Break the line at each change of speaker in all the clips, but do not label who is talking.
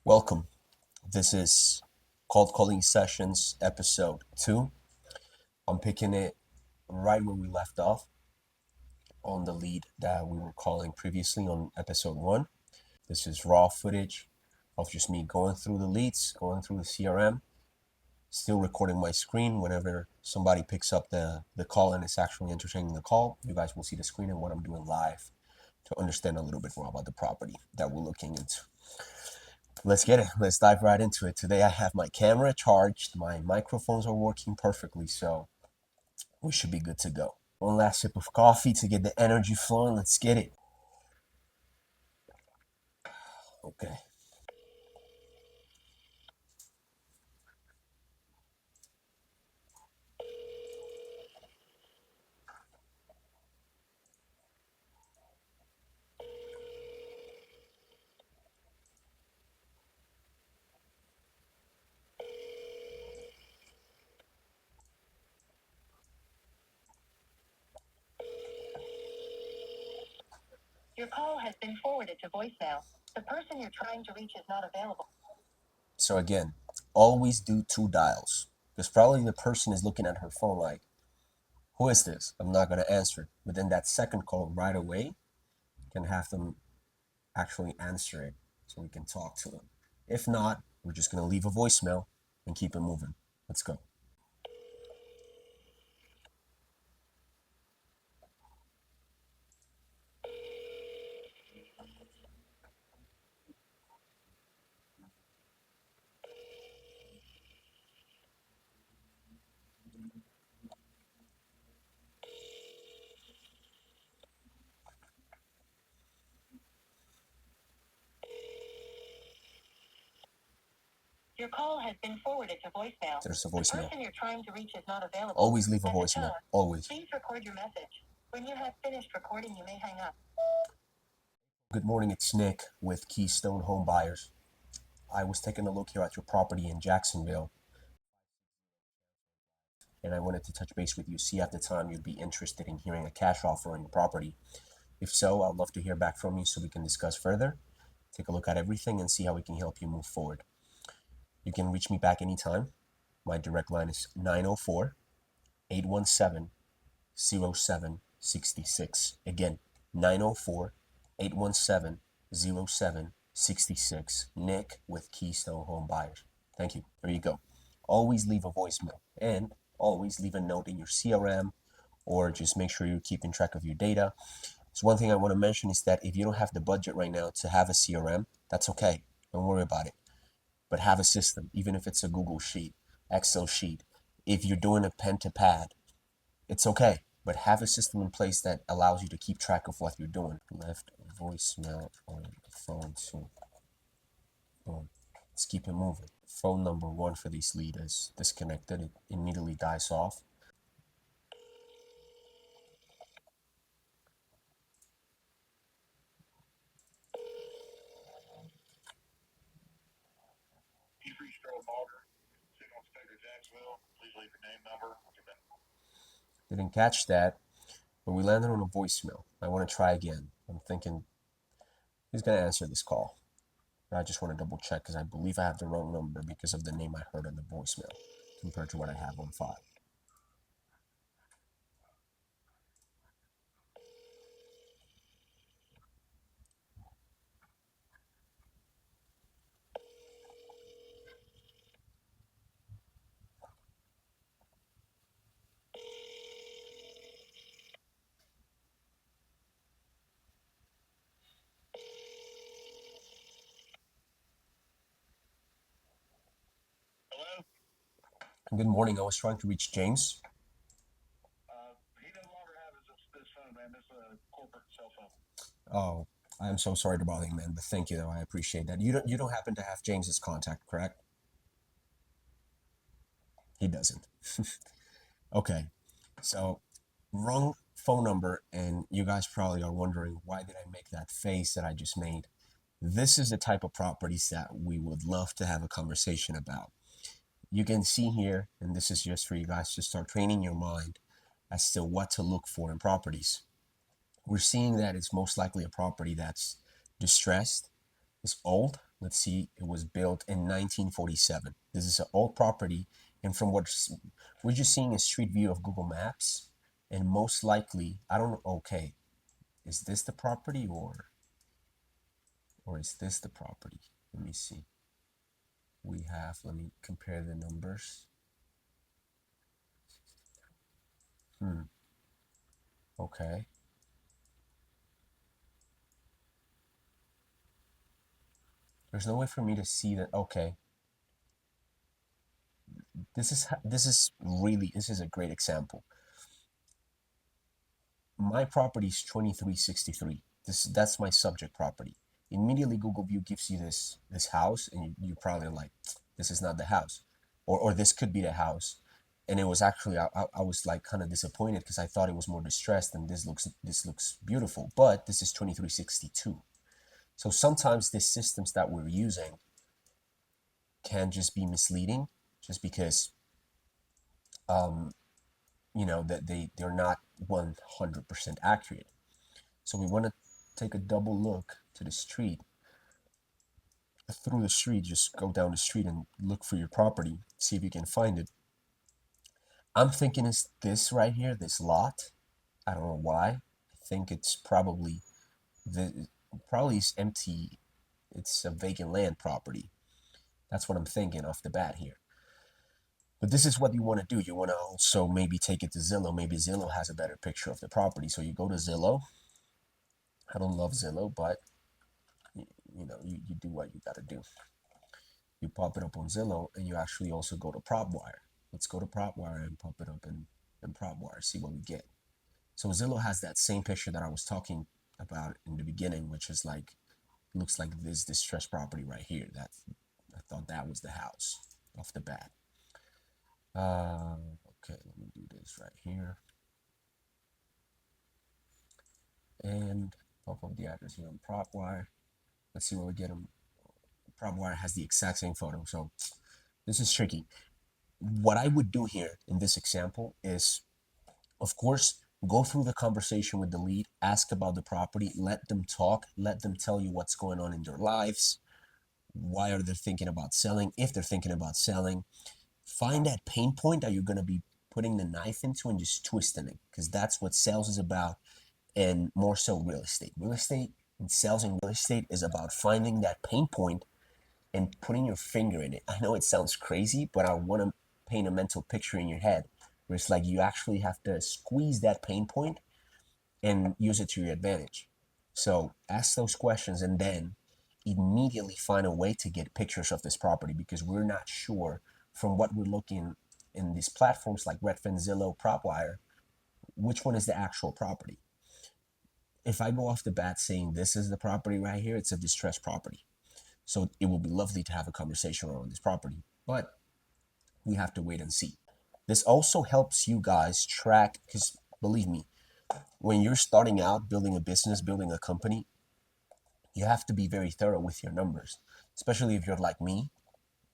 Welcome. This is Cold Calling Sessions episode 2. I'm picking it right where we left off on the lead that we were calling previously on episode 1. This is raw footage of just me going through the leads, going through the CRM, still recording my screen. Whenever somebody picks up the call and is actually entertaining the call, you guys will see the screen and what I'm doing live to understand a little bit more about the property that we're looking into. Let's get it. Let's dive right into it. Today I have my camera charged. My microphones are working perfectly, so we should be good to go. One last sip of coffee to get the energy flowing. Let's get it. Okay.
Your call has been forwarded to voicemail. The person you're trying to reach is not available.
So again, always do 2 dials. Because probably the person is looking at her phone like, who is this? I'm not going to answer it. But then that second call right away can have them actually answer it so we can talk to them. If not, we're just going to leave a voicemail and keep it moving. Let's go.
Your call has been forwarded to voicemail.
There's a
The
voicemail.
person you're trying to reach is not available.
Always leave a
At the
voicemail.
tone,
Always.
please record your message. When you have finished recording, you may hang up.
Good morning, it's Nick with Keystone Home Buyers. I was taking a look here at your property in Jacksonville, and I wanted to touch base with you, see at the time you'd be interested in hearing a cash offer on your property. If so, I'd love to hear back from you so we can discuss further, take a look at everything, and see how we can help you move forward. You can reach me back anytime. My direct line is 904 817 0766. Again, 904 817 0766. Nick with Keystone Home Buyers. Thank you. There you go. Always leave a voicemail and always leave a note in your CRM or just make sure you're keeping track of your data. So, one thing I want to mention is that if you don't have the budget right now to have a CRM, that's okay. Don't worry about it. But have a system, even if it's a Google Sheet, Excel sheet. If you're doing a pen to pad, it's okay, but have a system in place that allows you to keep track of what you're doing. Left voicemail on the phone too. Boom. Let's keep it moving. Phone number 1 for this lead is disconnected. It immediately dies off. Didn't catch that, but we landed on a voicemail. I want to try again. I'm thinking, who's going to answer this call? I just want to double check because I believe I have the wrong number because of the name I heard on the voicemail compared to what I have on file.
Hello?
Good morning. I was trying to reach James.
He no longer has this phone, man. This is a corporate cell phone.
Oh, I'm so sorry to bother you, man, but thank you though. I appreciate that. You don't happen to have James's contact, correct? He doesn't. Okay. So, wrong phone number, and you guys probably are wondering why did I make that face that I just made? This is the type of properties that we would love to have a conversation about. You can see here, and this is just for you guys to start training your mind as to what to look for in properties. We're seeing that it's most likely a property that's distressed, It's old. Let's see, it was built in 1947. This is an old property, and from what we're just seeing a street view of Google Maps, and most likely, I don't know. Okay, is this the property or is this the property? Let me see. We have. Let me compare the numbers. Hmm. Okay. There's no way for me to see that. Okay, this is a great example. My property is 2363. That's my subject property. Immediately Google View gives you this house, and you're probably like, this is not the house, or this could be the house. And it was actually I was like kind of disappointed because I thought it was more distressed, and this looks beautiful, but this is 2362. So sometimes the systems that we're using can just be misleading, just because um, that they're not 100% accurate. So we want to take a double look to the street, through the street, just go down the street and look for your property, see if you can find it. I'm thinking it's this right here, this lot. I don't know why. I think it's probably it's empty. It's a vacant land property. That's what I'm thinking off the bat here. But this is what you want to do. You want to also maybe take it to Zillow. Maybe Zillow has a better picture of the property. So you go to Zillow. I don't love Zillow, but you do what you got to do. You pop it up on Zillow, and you actually also go to PropWire. Let's go to PropWire and pop it up in PropWire, see what we get. So Zillow has that same picture that I was talking about in the beginning, which is like, looks like this distressed property right here. That I thought that was the house off the bat. Okay, let me do this right here and pop up the address here on PropWire. Let's see what we get. Them. PropWire has the exact same photo, so this is tricky. What I would do here in this example is, of course, go through the conversation with the lead, ask about the property, let them talk, let them tell you what's going on in their lives, why are they thinking about selling, if they're thinking about selling. Find that pain point that you're going to be putting the knife into and just twisting it, because that's what sales is about, and more so real estate. Real estate and sales in real estate is about finding that pain point and putting your finger in it. I know it sounds crazy, but I want to paint a mental picture in your head where it's like you actually have to squeeze that pain point and use it to your advantage. So ask those questions and then immediately find a way to get pictures of this property, because we're not sure from what we're looking in these platforms like Redfin, Zillow, PropWire, which one is the actual property. If I go off the bat saying this is the property right here, it's a distressed property. So it will be lovely to have a conversation around this property, but we have to wait and see. This also helps you guys track, because believe me, when you're starting out building a business, building a company, you have to be very thorough with your numbers, especially if you're like me,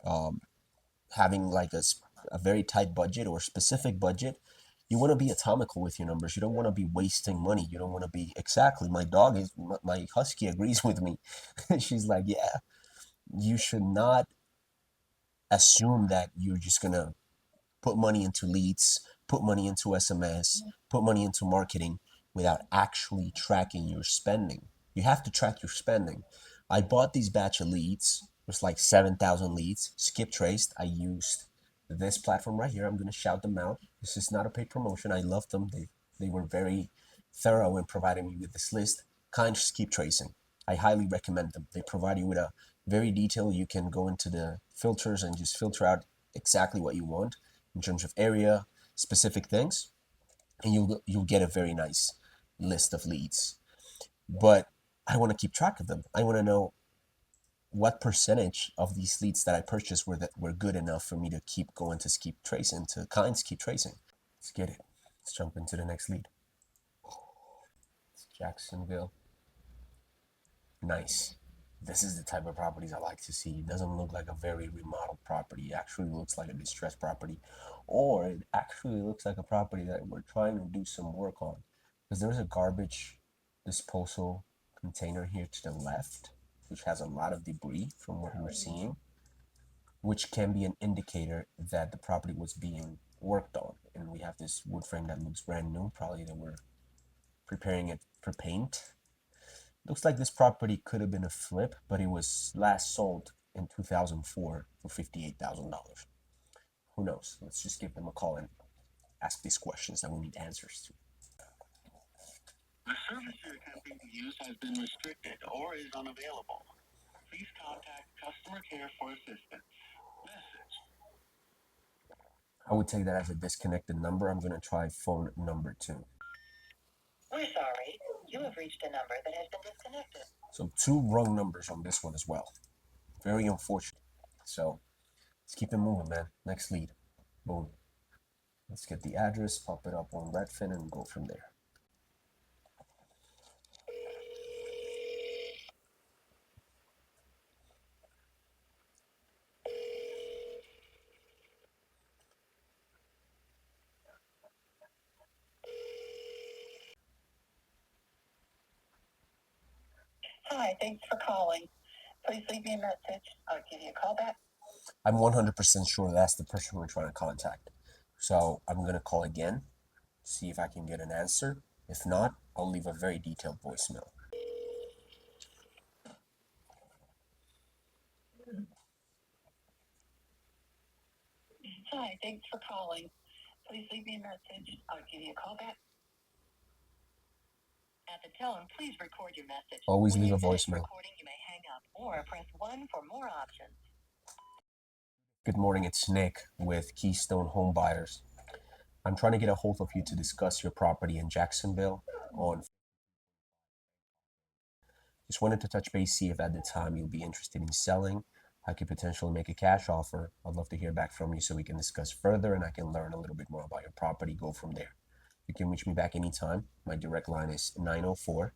um, having like a very tight budget or specific budget. You want to be atomical with your numbers. You don't want to be wasting money. You don't want to be exactly. My husky agrees with me. She's like, yeah, you should not assume that you're just gonna put money into leads, put money into SMS, put money into marketing without actually tracking your spending. You have to track your spending. I bought these batch of leads. It was like 7,000 leads, skip traced. I used this platform right here. I'm going to shout them out. This is not a paid promotion. I love them. They were very thorough in providing me with this list. Kind skip tracing. I highly recommend them. They provide you with a very detailed, you can go into the filters and just filter out exactly what you want in terms of area, specific things, and you'll get a very nice list of leads. But I want to keep track of them. I want to know what percentage of these leads that I purchased were good enough for me to keep going to keep tracing, to kinds keep tracing. Let's get it. Let's jump into the next lead. It's Jacksonville. Nice. This is the type of properties I like to see. It doesn't look like a very remodeled property. It actually looks like a distressed property. Or it actually looks like a property that we're trying to do some work on. Because there's a garbage disposal container here to the left. which has a lot of debris from what we're seeing, which can be an indicator that the property was being worked on. And we have this wood frame that looks brand new, probably they were preparing it for paint. Looks like this property could have been a flip, but it was last sold in 2004 for $58,000. Who knows? Let's just give them a call and ask these questions that we need answers to.
The service you're attempting to use has been restricted or is unavailable. Please contact customer care for assistance. Message.
I would take that as a disconnected number. I'm going to try phone number 2.
We're sorry. You have reached a number that has been disconnected.
So 2 wrong numbers on this one as well. Very unfortunate. So let's keep it moving, man. Next lead. Boom. Let's get the address, pop it up on Redfin, and go from there.
Hi, thanks for calling. Please leave me a message. I'll give you a call back.
I'm 100% sure that's the person we're trying to contact. So I'm going to call again, see if I can get an answer. If not, I'll leave a very detailed voicemail.
Hi, thanks for calling. Please leave me a message. I'll give you a call back. At the tone, please record your message.
Always
When
leave a
you're finished
voicemail.
recording, you may hang up or press 1 for more options.
Good morning, it's Nick with Keystone Home Buyers. I'm trying to get a hold of you to discuss your property in Jacksonville on. Just wanted to touch base, see if at the time you'll be interested in selling. I could potentially make a cash offer. I'd love to hear back from you so we can discuss further and I can learn a little bit more about your property, go from there. You can reach me back anytime. My direct line is 904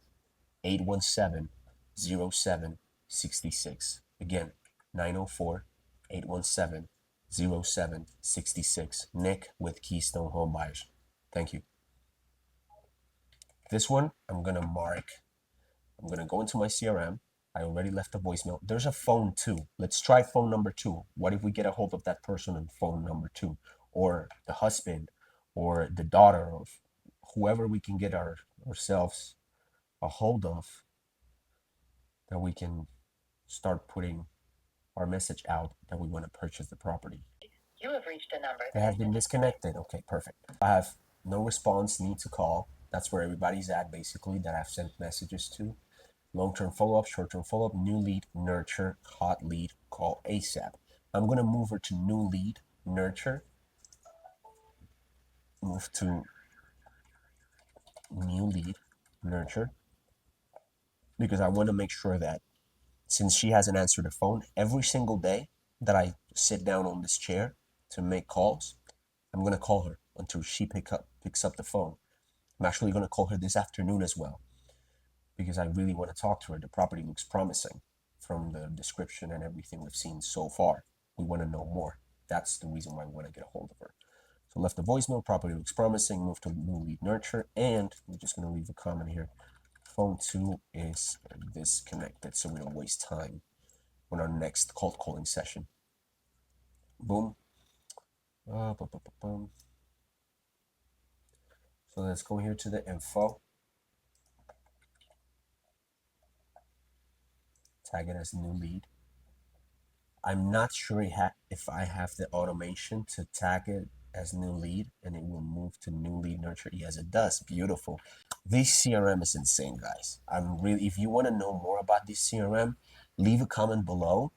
817 0766. Again, 904 817 0766. Nick with Keystone Home Buyers. Thank you. This one, I'm going to go into my CRM. I already left a voicemail. There's a phone too. Let's try phone number 2. What if we get a hold of that person on phone number 2? Or the husband, or the daughter, or whoever we can get ourselves a hold of, that we can start putting our message out that we want to purchase the property.
You have reached a number
They have been disconnected. Okay, perfect. I have no response, need to call. That's where everybody's at, basically, that I've sent messages to. Long-term follow-up, short-term follow-up, new lead, nurture, hot lead, call ASAP. I'm going to move her to new lead, nurture, move to new lead, nurture, because I want to make sure that since she hasn't answered the phone, every single day that I sit down on this chair to make calls, I'm going to call her until she picks up the phone. I'm actually going to call her this afternoon as well because I really want to talk to her. The property looks promising from the description and everything we've seen so far. We want to know more. That's the reason why we want to get a hold of her. So left a voicemail, property looks promising, move to new lead nurture, and we're just going to leave a comment here. Phone 2 is disconnected, so we don't waste time on our next cold calling session. Boom. So let's go here to the info. Tag it as new lead. I'm not sure if I have the automation to tag it as new lead and it will move to new lead nurture. Yes, it does. Beautiful. This CRM is insane, guys. If you want to know more about this CRM, leave a comment below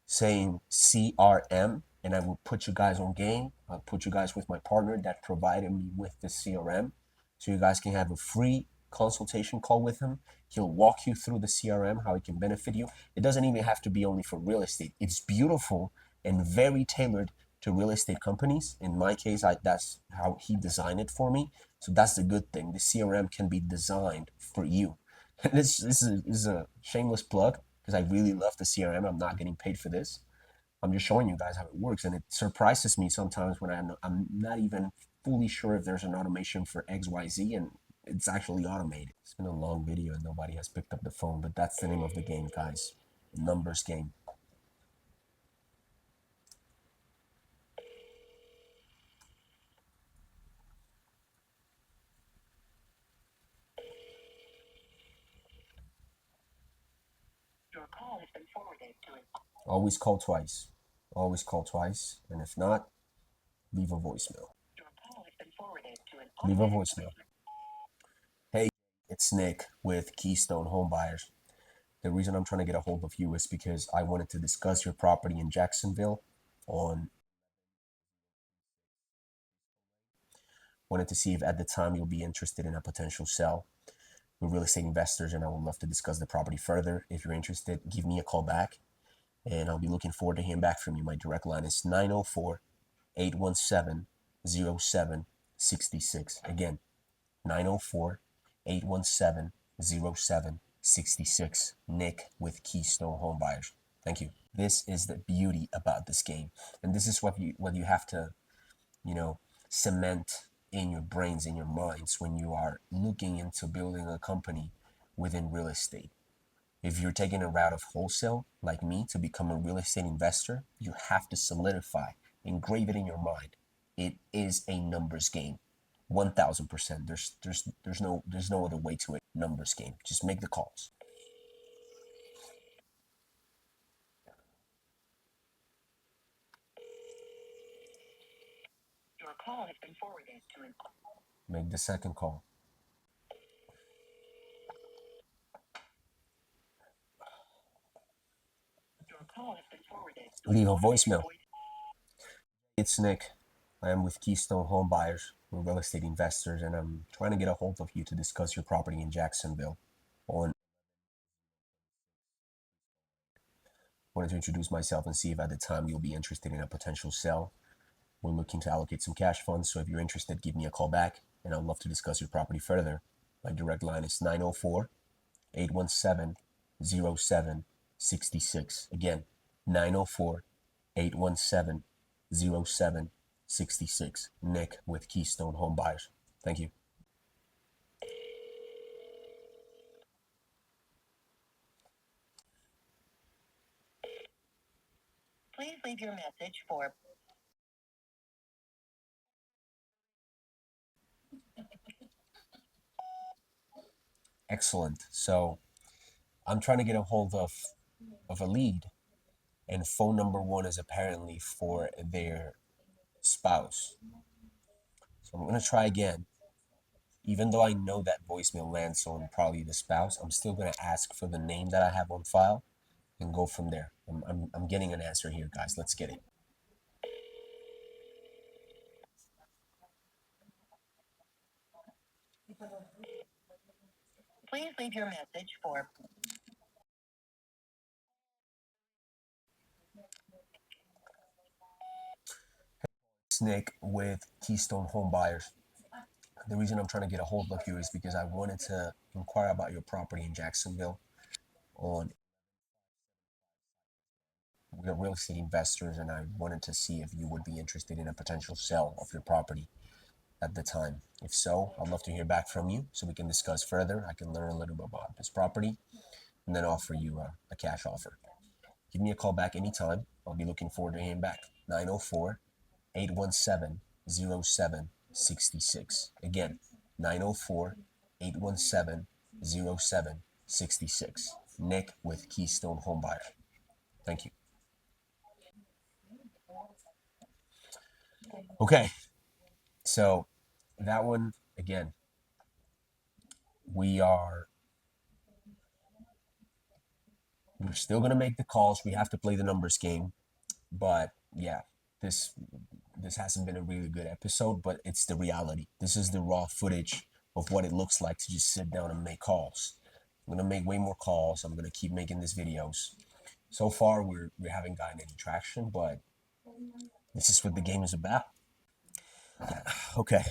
saying CRM and I will put you guys on game. I'll put you guys with my partner that provided me with the CRM so you guys can have a free consultation call with him. He'll walk you through the CRM, how it can benefit you. It doesn't even have to be only for real estate. It's beautiful and very tailored to real estate companies. In my case, that's how he designed it for me. So that's the good thing. The CRM can be designed for you. This is a shameless plug because I really love the CRM. I'm not getting paid for this. I'm just showing you guys how it works, and it surprises me sometimes when I'm not even fully sure if there's an automation for XYZ, and It's actually automated. It's been a long video and nobody has picked up the phone, but that's the name of the game, guys. Numbers game.
Your call has been forwarded to an
Always call twice. Always call twice. And if not, leave a voicemail.
Your call has been forwarded to an
Leave a
automated
voicemail. Hey, it's Nick with Keystone Home Buyers. The reason I'm trying to get a hold of you is because I wanted to discuss your property in Jacksonville on wanted to see if at the time you'll be interested in a potential sell. We're real estate investors and I would love to discuss the property further. If you're interested, give me a call back and I'll be looking forward to hearing back from you. My direct line is 904 817 0766. Again, 904 817 0766. Nick with Keystone Home Buyers. Thank you. This is the beauty about this game. And this is what you have to, you know, cement in your brains, in your minds when you are looking into building a company within real estate. If you're taking a route of wholesale, like me, to become a real estate investor, you have to solidify, engrave it in your mind. It is a numbers game. 1000%. There's no other way to it. Numbers game. Just make the calls.
Your call has been forwarded to an
Make the second call.
Your call has been forwarded to an
Leave a
automated
voicemail.
voice.
It's Nick. I am with Keystone Home Buyers. We're real estate investors, and I'm trying to get a hold of you to discuss your property in Jacksonville. On wanted to introduce myself and see if at the time you'll be interested in a potential sell. We're looking to allocate some cash funds, so if you're interested, give me a call back, and I'd love to discuss your property further. My direct line is 904 817 0766. Again, 904 817 0766. Nick with Keystone Home Buyers. Thank you.
Please leave your message for
Excellent. So I'm trying to get a hold of a lead, and phone number one is apparently for their spouse. So I'm gonna try again. Even though I know that voicemail lands on probably the spouse, I'm still gonna ask for the name that I have on file and go from there. I'm getting an answer here, guys. Let's get it.
Please leave your message for
Snake with Keystone Home Buyers. The reason I'm trying to get a hold of you is because I wanted to inquire about your property in Jacksonville. On We're real estate investors, and I wanted to see if you would be interested in a potential sale of your property at the time. If so, I'd love to hear back from you so we can discuss further. I can learn a little bit about this property and then offer you a cash offer. Give me a call back anytime. I'll be looking forward to hearing back. 904 817 0766. Again, 904 817 0766. Nick with Keystone Home Buyers. Thank you. Okay, so that one, again, we are we're still gonna make the calls. We have to play the numbers game. But yeah, this this hasn't been a really good episode, but it's the reality. This is the raw footage of what it looks like to just sit down and make calls. I'm gonna make way more calls. I'm gonna keep making these videos. So far, we haven't gotten any traction, but this is what the game is about. Okay,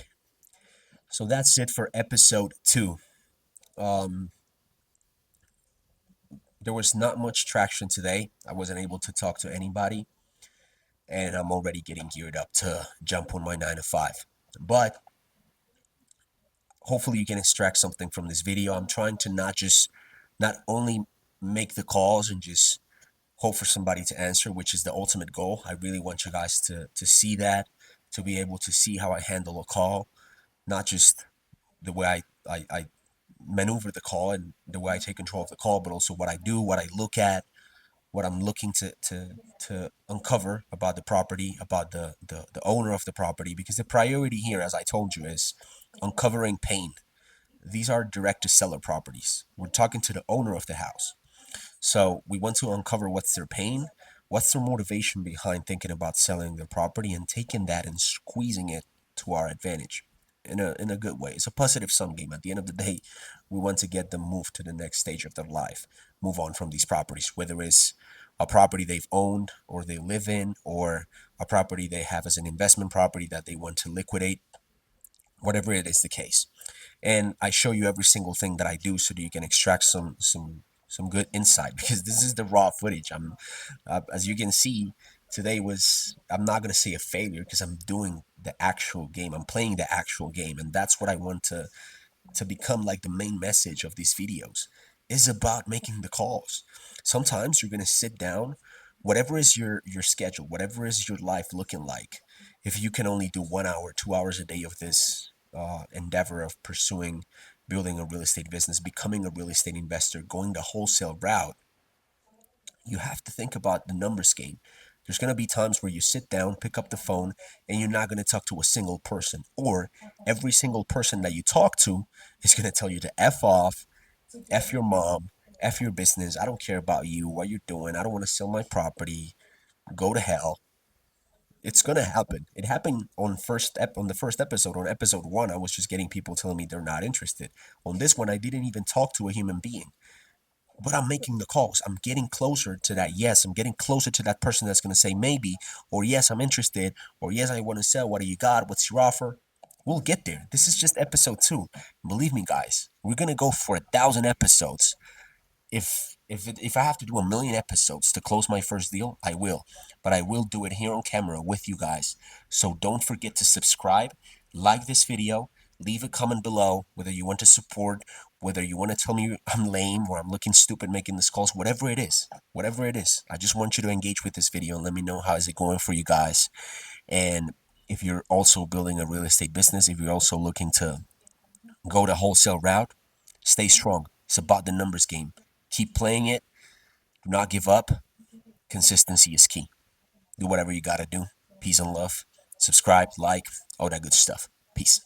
so that's it for episode 2. Um, there was not much traction today. I wasn't able to talk to anybody, and I'm already getting geared up to jump on my 9 to 5. But hopefully you can extract something from this video. I'm trying to not only make the calls and just hope for somebody to answer, which is the ultimate goal. I really want you guys to see that, to be able to see how I handle a call, not just the way I maneuver the call and the way I take control of the call, but also what I do, what I look at, what I'm looking to uncover about the property, about the owner of the property, because the priority here, as I told you, is uncovering pain. These are direct to seller properties. We're talking to the owner of the house. So we want to uncover what's their pain, what's their motivation behind thinking about selling their property, and taking that and squeezing it to our advantage in a good way. It's a positive sum game. At the end of the day, we want to get them moved to the next stage of their life, move on from these properties, whether it's a property they've owned or they live in, or a property they have as an investment property that they want to liquidate, whatever it is the case. And I show you every single thing that I do so that you can extract some good insight, because this is the raw footage. As you can see, today was, I'm not gonna say a failure, because I'm doing the actual game. I'm playing the actual game, and that's what I want to become like the main message of these videos, is about making the calls. Sometimes you're going to sit down, whatever is your schedule, whatever is your life looking like. If you can only do 1 hour, 2 hours a day of this endeavor of pursuing building a real estate business, becoming a real estate investor, going the wholesale route, you have to think about the numbers game. There's going to be times where you sit down, pick up the phone, and you're not going to talk to a single person. Or every single person that you talk to is going to tell you to F off, F your mom, F your business. I don't care about you, what you're doing. I don't want to sell my property. Go to hell. It's gonna happen. It happened on the first episode. On episode one, I was just getting people telling me they're not interested. On this one, I didn't even talk to a human being, but I'm making the calls. I'm getting closer to that yes. I'm getting closer to that person that's going to say maybe, or yes, I'm interested, or yes, I want to sell. What do you got? What's your offer? We'll get there. This is just episode two. Believe me, guys, we're going to go for 1,000 episodes. If I have to do 1,000,000 episodes to close my first deal, I will. But I will do it here on camera with you guys. So don't forget to subscribe, like this video, leave a comment below whether you want to support, whether you want to tell me I'm lame or I'm looking stupid making this calls, whatever it is. Whatever it is. I just want you to engage with this video and let me know how is it going for you guys. And if you're also building a real estate business, if you're also looking to go the wholesale route, stay strong. It's about the numbers game. Keep playing it. Do not give up. Consistency is key. Do whatever you gotta do. Peace and love. Subscribe, like, all that good stuff. Peace.